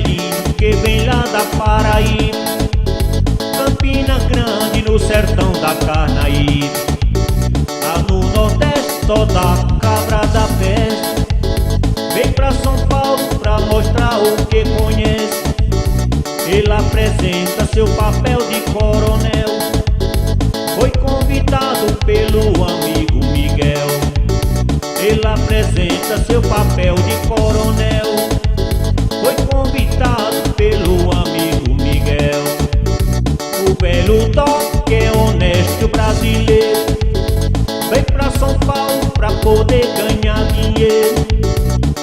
velhinho que vem lá da Paraíba, Campina Grande no sertão da Carnaíba. Lá no Nordeste só dá cabra da festa, vem pra São Paulo pra mostrar o que conhece. Ele apresenta seu papel de coronel, foi convidado pelo amigo Miguel. Ele apresenta seu papel de coronel, foi convidado pelo amigo Miguel. O velho Dó, que é honesto brasileiro, vem pra São Paulo pra poder ganhar dinheiro.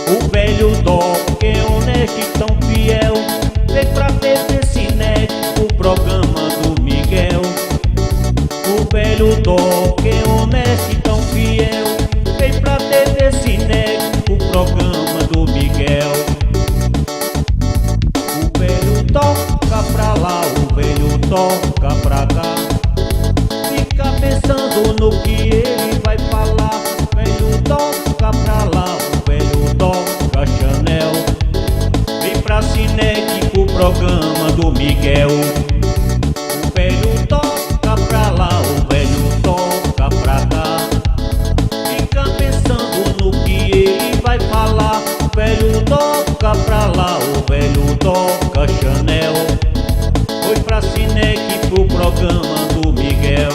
O velho Dó, que é honesto e tão fiel, vem pra TV Cine, o programa do Miguel. O velho Dó, que é honesto e tão fiel, vem pra TV Cine, o programa do Miguel. O velho toca pra lá, o velho toca pra cá, fica pensando no que ele vai falar. O velho toca pra lá, o velho toca Chanel, vem pra Cinec, o programa do Miguel. O velho toca pra lá, o velho toca pra cá, fica pensando no que ele vai falar. O velho toca pra lá, o velho toca Chanel, foi pra Cinec, pro programa do Miguel.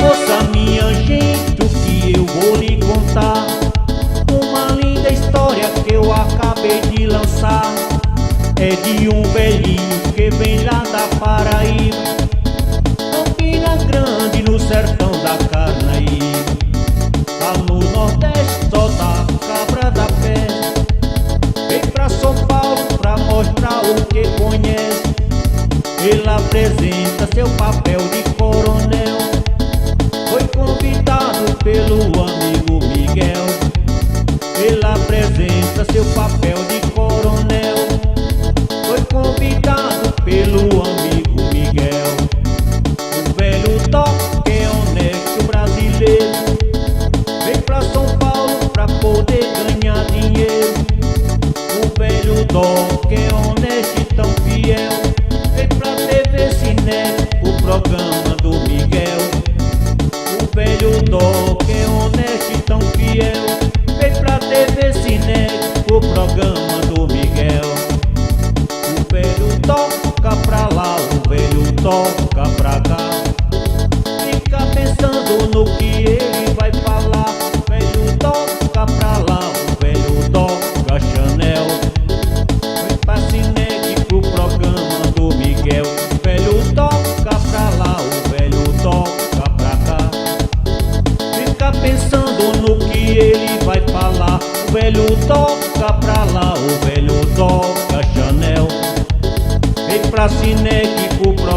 Ouça, minha gente, o que eu vou lhe contar, uma linda história que eu acabei de lançar. É de um velhinho que vem lá da Paraíba, Campina Grande no sertão da Carnaíba. Lá no Nordeste só dá cabra da festa, vem pra São Paulo pra mostrar o que conhece. Ele apresenta seu papel de coronel, foi convidado pelo amigo Miguel. Ele apresenta seu papel de coronel, foi convidado pelo amigo Miguel. O velho Dó, que é honesto brasileiro, vem pra São Paulo pra poder ganhar dinheiro. O velho Dó, que é honesto e tão fiel, vem pra TV Cine, o programa do Miguel. O velho Dó, que é honesto e tão fiel, vem pra TV Cine, o programa do Miguel. O velho toca pra lá, o velho toca pra cá, fica pensando no que ele vai falar. O velho toca pra lá, o velho toca Chanel, vem pra Cinec, pro programa do Miguel. O velho toca pra lá, o velho toca pra cá, fica pensando no que ele vai falar. O velho toca pra lá, o velho toca Chanel, vem pra Cinec, pro programa